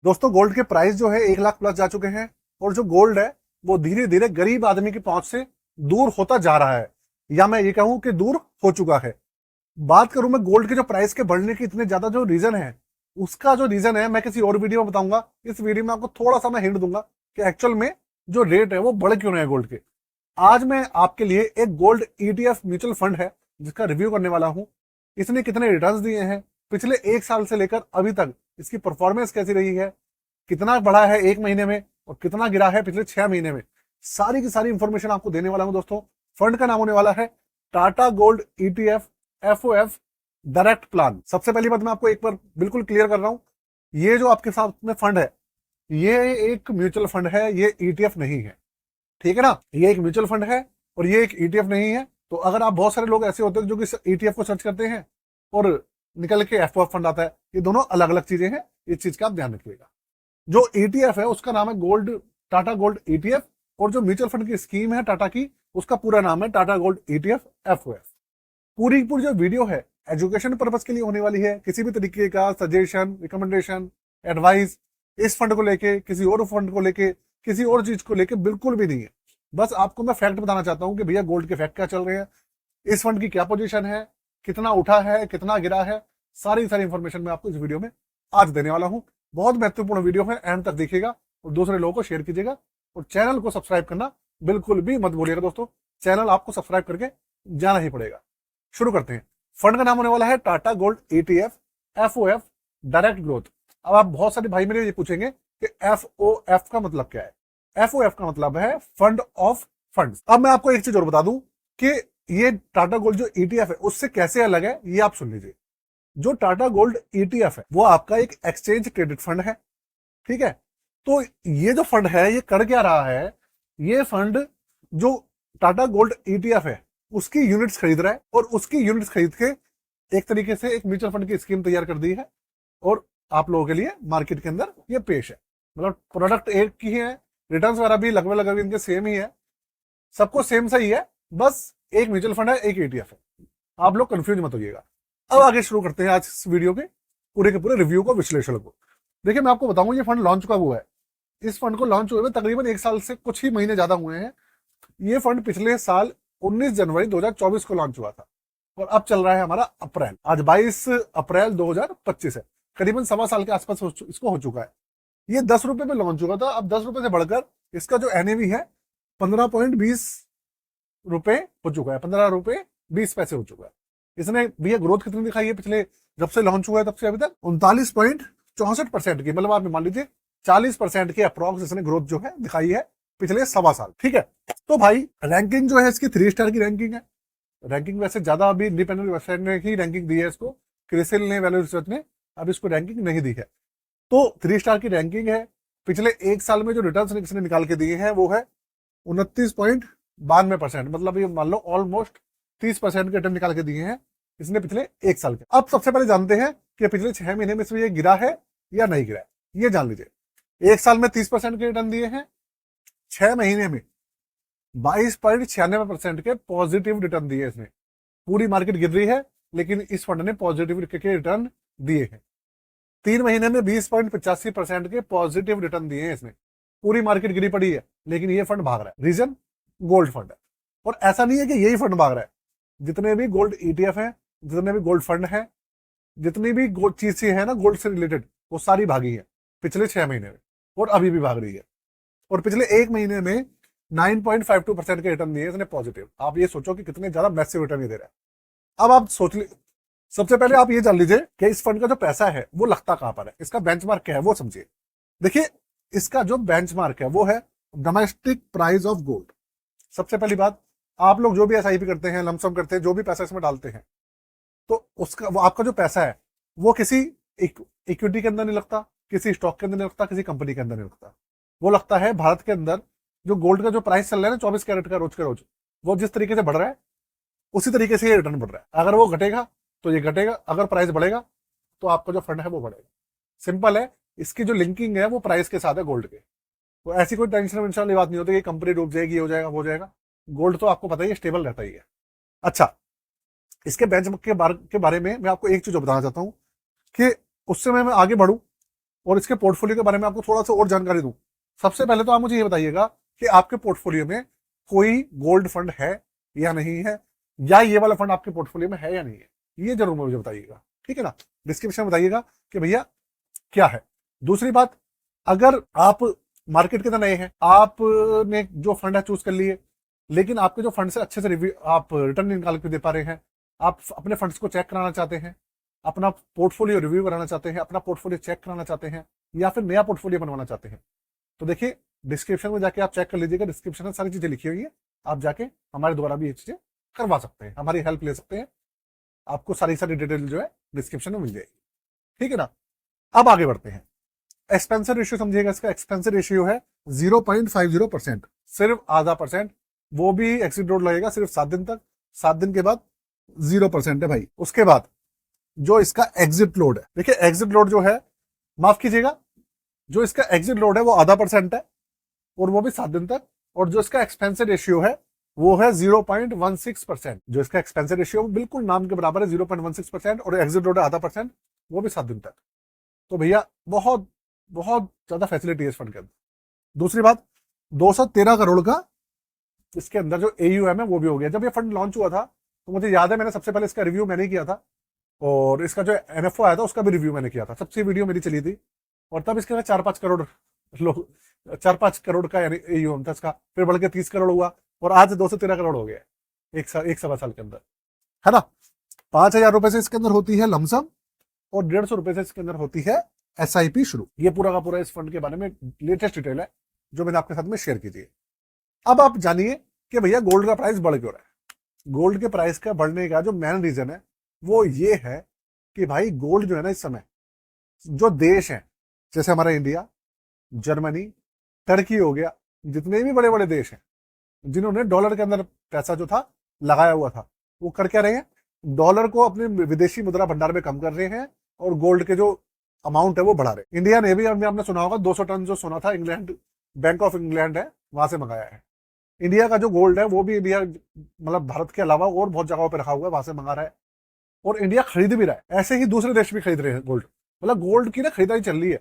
दोस्तों गोल्ड के प्राइस जो है 1 लाख प्लस जा चुके हैं और जो गोल्ड है वो धीरे धीरे गरीब आदमी की पहुंच से दूर होता जा रहा है, या मैं ये कहूं कि दूर हो चुका है। बात करूं मैं गोल्ड के जो प्राइस के बढ़ने के इतने ज्यादा जो रीजन है, उसका जो रीजन है मैं किसी और वीडियो में बताऊंगा। इस वीडियो में आपको थोड़ा सा मैं हिंट दूंगा कि एक्चुअल में जो रेट है वो बढ़ क्यों रहे हैं गोल्ड के। आज मैं आपके लिए एक गोल्ड ईटीएफ म्यूचुअल फंड है जिसका रिव्यू करने वाला हूं। इसने कितने रिटर्न्स दिए हैं पिछले 1 साल से लेकर अभी तक, इसकी परफॉर्मेंस कैसी रही है, कितना बढ़ा है 1 महीने में और कितना गिरा है पिछले 6 महीने में, सारी की सारी इंफॉर्मेशन आपको देने वाला हूं दोस्तों। फंड का नाम होने वाला है Tata gold ETF FOF direct plan. सबसे पहली बात मैं आपको एक बार बिल्कुल क्लियर कर रहा हूं, ये जो आपके साथ में फंड है ये एक म्यूचुअल फंड है, ये ईटीएफ नहीं है। ठीक है ना, ये एक म्यूचुअल फंड है और ये एक ईटीएफ नहीं है। तो अगर आप, बहुत सारे लोग ऐसे होते हैं जो कि ईटीएफ को सर्च करते हैं और निकल के एफओएफ फंड आता है, ये दोनों अलग अलग चीजें हैं, इस चीज का आप ध्यान रखिएगा। जो ईटीएफ है उसका नाम है गोल्ड, टाटा गोल्ड ईटीएफ, और जो म्यूचुअल फंड की स्कीम है टाटा की, उसका पूरा नाम है टाटा गोल्ड ईटीएफ एफओएफ। पूरी की पूरी जो वीडियो है एजुकेशन पर्पज के लिए होने वाली है, किसी भी तरीके का सजेशन, रिकमेंडेशन, एडवाइस इस फंड को लेके, किसी और फंड को लेके, किसी और चीज को लेके बिल्कुल भी नहीं है। बस आपको मैं फैक्ट बताना चाहता हूं कि भैया गोल्ड के फैक्ट क्या चल रहे हैं, इस फंड की क्या पोजीशन है, कितना उठा है, कितना गिरा है, सारी सारी इंफॉर्मेशन मैं आपको इस वीडियो में आज देने वाला हूं। बहुत महत्वपूर्ण वीडियो है, एंड तक देखिएगा और दूसरे लोगों को शेयर कीजिएगा और चैनल को सब्सक्राइब करना बिल्कुल भी मत भूलिएगा दोस्तों। चैनल आपको सब्सक्राइब करके जाना ही पड़ेगा। शुरू करते हैं। फंड का नाम होने वाला है Tata gold ETF FOF direct growth. अब आप बहुत सारे भाई मेरे ये पूछेंगे कि एफओएफ का मतलब क्या है। एफओएफ का मतलब है फंड ऑफ फंड्स। अब मैं आपको एक चीज और बता दूं कि ये टाटा गोल्ड जो ईटीएफ है उससे कैसे अलग है, ये आप सुन लीजिए। जो टाटा गोल्ड ईटीएफ है वो आपका एक एक्सचेंज ट्रेडेड फंड है, ठीक है। तो ये जो फंड है ये कर क्या रहा है, ये फंड जो टाटा गोल्ड ईटीएफ है उसकी यूनिट्स खरीद रहा है और उसकी यूनिट्स खरीद के एक तरीके से एक म्यूचुअल फंड की स्कीम तैयार कर दी है और आप लोगों के लिए मार्केट के अंदर ये पेश है। मतलब प्रोडक्ट एक की है, रिटर्न्स वगैरह भी लगभग लगभग इनके सेम ही है, सबको सेम सही है, बस एक म्यूचुअल फंड है एक ईटीएफ है। आप लोग कंफ्यूज मत होइएगा। अब आगे शुरू करते हैं आज इस वीडियो के पूरे के पूरे रिव्यू को, विश्लेषण को। देखिए मैं आपको बताऊं ये फंड लॉन्च कब हुआ है। इस फंड को लॉन्च हुए तकरीबन 1 साल से कुछ ही महीने ज्यादा हुए हैं। ये फंड पिछले साल 19 जनवरी 2024 को लॉन्च हुआ था और अब चल रहा है हमारा अप्रैल, आज 22 अप्रैल 2025 है, करीबन 1.25 साल के आसपास इसको हो चुका है। ये 10 रुपए में लॉन्च हुआ था, अब 10 रुपए से बढ़कर इसका जो एनएवी है 15.20 रुपए हो चुका है, 15 रुपए 20 पैसे हो चुका है। इसने भैया ग्रोथ कितनी दिखाई है पिछले, जब से लॉन्च हुआ है तब से अभी तक 39.64% की, मतलब आप मान लीजिए 40% की अप्रॉक्स इसने ग्रोथ जो है दिखाई है पिछले 1.25 साल। ठीक है, तो भाई रैंकिंग जो है इसकी 3 स्टार की रैंकिंग है। रैंकिंग वैसे ज्यादा अभी इंडिपेंडेंट वेबसाइट ने ही रैंकिंग दी है इसको, क्रिसिल ने, वैल्यू रिसर्च ने अब इसको रैंकिंग नहीं दी है। तो 3 स्टार की रैंकिंग है। पिछले 1 साल में जो रिटर्न इसने निकाल के दिए हैं वो है 29.92%, मतलब ये मान लो ऑलमोस्ट 30% के रिटर्न निकाल के दिए हैं इसने पिछले 1 साल के। अब सबसे पहले जानते हैं कि पिछले 6 महीने में इसमें ये गिरा है या नहीं गिरा है, ये जान लीजिए। 1 साल में 30% के रिटर्न दिए हैं, 6 महीने में 22.96% के पॉजिटिव रिटर्न दिए इसने। पूरी मार्केट गिर रही है लेकिन इस फंड ने पॉजिटिव के रिटर्न दिए हैं। 3 महीने में 20.85% के पॉजिटिव रिटर्न दिए हैं इसने। पूरी मार्केट गिरी पड़ी है लेकिन ये फंड भाग रहा है, रीजन गोल्ड फंड है। और ऐसा नहीं है कि यही फंड भाग रहा है, जितने भी गोल्ड ईटीएफ है, जितने भी गोल्ड फंड है, जितनी भी चीजें हैं ना गोल्ड से रिलेटेड, वो सारी भागी है पिछले 6 महीने में और अभी भी भाग रही है। और पिछले 1 महीने में 9.52% के रिटर्न दिए इसने पॉजिटिव। आप ये सोचो कि कितने ज्यादा मैसिव रिटर्न ये दे रहा है। अब आप सोच ली, सबसे पहले आप ये जान लीजिए कि इस फंड का जो पैसा है वो लगता कहां पर है, इसका बेंचमार्क क्या है वो समझिए। देखिए इसका जो बेंचमार्क है वो है डोमेस्टिक प्राइस ऑफ गोल्ड। सबसे पहली बात, आप लोग जो भी एसआईपी करते हैं, लमसम करते हैं, जो भी पैसा इसमें डालते हैं, तो उसका वो आपका जो पैसा है वो किसी इक्विटी के अंदर नहीं लगता, किसी स्टॉक के अंदर नहीं लगता, किसी कंपनी के अंदर नहीं लगता। वो लगता है भारत के अंदर जो गोल्ड का जो प्राइस चल रहा है ना 24 कैरेट का रोज के रोज, वो जिस तरीके से बढ़ रहा है उसी तरीके से ये रिटर्न बढ़ रहा है। अगर वो घटेगा तो ये घटेगा, अगर प्राइस बढ़ेगा तो आपका जो फंड है वो बढ़ेगा। सिंपल है, इसकी जो लिंकिंग है वो प्राइस के साथ है गोल्ड के। तो ऐसी कोई टेंशन वेंशन वाली बात नहीं होती कि कंपनी डूब जाएगी, हो जाएगा, हो जाएगा। गोल्ड तो आपको पता ही है स्टेबल रहता ही है। अच्छा, इसके बेंचमार्क के बारे में मैं आपको एक चीज बताना चाहता हूं कि उससे मैं आगे बढ़ूं और इसके पोर्टफोलियो के बारे में आपको थोड़ा सा और जानकारी दूं। सबसे पहले तो आप मुझे ये बताइएगा कि आपके पोर्टफोलियो में कोई गोल्ड फंड है या नहीं है, या ये वाला फंड आपके पोर्टफोलियो में है या नहीं है, ये जरूर मुझे बताइएगा, ठीक है ना। डिस्क्रिप्शन में बताइएगा कि भैया क्या है। दूसरी बात, अगर आप मार्केट के अंदर नए हैं, आपने जो फंड है चूज कर लिए, लेकिन आपके जो फंड से अच्छे से रिव्यू आप रिटर्न निकाल के दे पा रहे हैं, आप अपने फंड्स को चेक कराना चाहते हैं, अपना पोर्टफोलियो रिव्यू कराना चाहते हैं, अपना पोर्टफोलियो चेक कराना चाहते हैं, या फिर नया पोर्टफोलियो बनवाना चाहते हैं, तो देखिए डिस्क्रिप्शन में जाके आप चेक कर लीजिएगा। डिस्क्रिप्शन में सारी चीजें लिखी हुई है, आप जाके हमारे द्वारा भी ये चीजें करवा सकते हैं, हमारी हेल्प ले सकते हैं। आपको सारी डिटेल जो है डिस्क्रिप्शन में मिल जाएगी, ठीक है ना। अब आगे बढ़ते हैं। एक्सपेंशन रेशियो समझिएगा, इसका एक्सपेंशन रेशियो है 0.50%, सिर्फ आधा परसेंट, वो भी एक्सिट लोड लगेगा सिर्फ 7 दिन तक, 7 दिन के बाद 0% है भाई। उसके बाद जो इसका एग्जिट लोड है, देखिए एग्जिट लोड जो है, माफ कीजिएगा, जो इसका एग्जिट लोड है वो आधा परसेंट है, और वो भी 7 दिन तक। और जो इसका एक्सपेंशन रेशियो है वो है 0.16%, जो इसका एक्सपेंशन रेशियो बिल्कुल नाम के बराबर है 0.16%, और एग्जिट लोड है आधा परसेंट, वो भी 7 दिन तक। तो भैया बहुत बहुत ज्यादा फैसिलिटी है इस फंड के अंदर। दूसरी बात, 213 करोड़ का इसके अंदर जो AUM है वो भी हो गया। जब ये फंड लॉन्च हुआ था तो मुझे याद है मैंने सबसे पहले इसका रिव्यू मैंने किया था, और इसका जो NFO आया था उसका भी रिव्यू मैंने किया था, सबसे वीडियो मेरी चली थी, और तब इसके अंदर 4-5 करोड़ लोग 4-5 करोड़ का AUM था इसका, फिर बढ़ के 30 करोड़ हुआ, और आज 213 करोड़ हो गया एक सवा साल के अंदर, है ना। 5,000 रुपए से इसके अंदर होती है लमसम, और 150 रुपए से इसके अंदर होती है SIP शुरू। ये पूरा का पूरा इस फंड के बारे में लेटेस्ट डिटेल है जो मैंने आपके साथ में शेयर की थी। अब आप जानिए कि भैया गोल्ड का प्राइस बढ़ क्यों रहा है। गोल्ड के प्राइस का बढ़ने का जो मेन रीजन है वो ये है कि भाई गोल्ड जो है ना, इस समय जो देश है, जैसे हमारा इंडिया, जर्मनी, टर्की हो गया, जितने भी बड़े बड़े देश हैं जिन्होंने डॉलर के अंदर पैसा जो था लगाया हुआ था, वो कर क्या रहे हैं, डॉलर को अपने विदेशी मुद्रा भंडार में कम कर रहे हैं, और गोल्ड के जो अमाउंट है वो बढ़ा रहे। इंडिया ने भी, आपने सुना होगा, 200 टन जो सोना था इंग्लैंड, बैंक ऑफ इंग्लैंड है वहां से मंगाया है। इंडिया का जो गोल्ड है वो भी इंडिया मतलब भारत के अलावा और बहुत जगहों पर रखा हुआ है, वहां से मंगा रहा है, और इंडिया खरीद भी रहा है। ऐसे ही दूसरे देश भी खरीद रहे हैं गोल्ड, मतलब गोल्ड की ना खरीदारी चल रही है।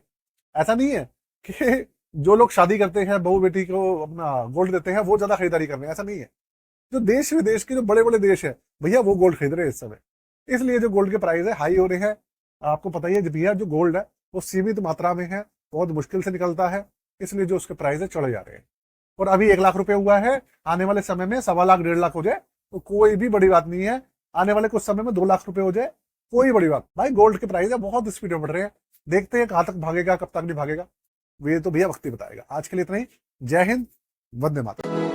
ऐसा नहीं है कि जो लोग शादी करते हैं बहू बेटी को अपना गोल्ड देते हैं वो ज्यादा खरीदारी कर रहे हैं, ऐसा नहीं है। जो देश विदेश के जो बड़े बड़े देश है भैया वो गोल्ड खरीद रहे हैं इस समय, इसलिए जो गोल्ड के प्राइस है हाई हो रहे हैं। आपको पता ही है भैया जो गोल्ड है वो सीमित मात्रा में है, बहुत मुश्किल से निकलता है, इसलिए जो उसके प्राइस है चढ़े जा रहे हैं। और अभी 1 लाख रुपए हुआ है, आने वाले समय में 1.25 लाख 1.5 लाख हो जाए तो कोई भी बड़ी बात नहीं है, आने वाले कुछ समय में 2 लाख रुपए हो जाए कोई बड़ी बात। भाई गोल्ड के प्राइस है बहुत स्पीड में बढ़ रहे हैं, देखते हैं कहां तक भागेगा, कब तक नहीं भागेगा, ये तो भैया वक्त ही बताएगा। आज के लिए इतना ही। जय हिंद, वंदे मातरम।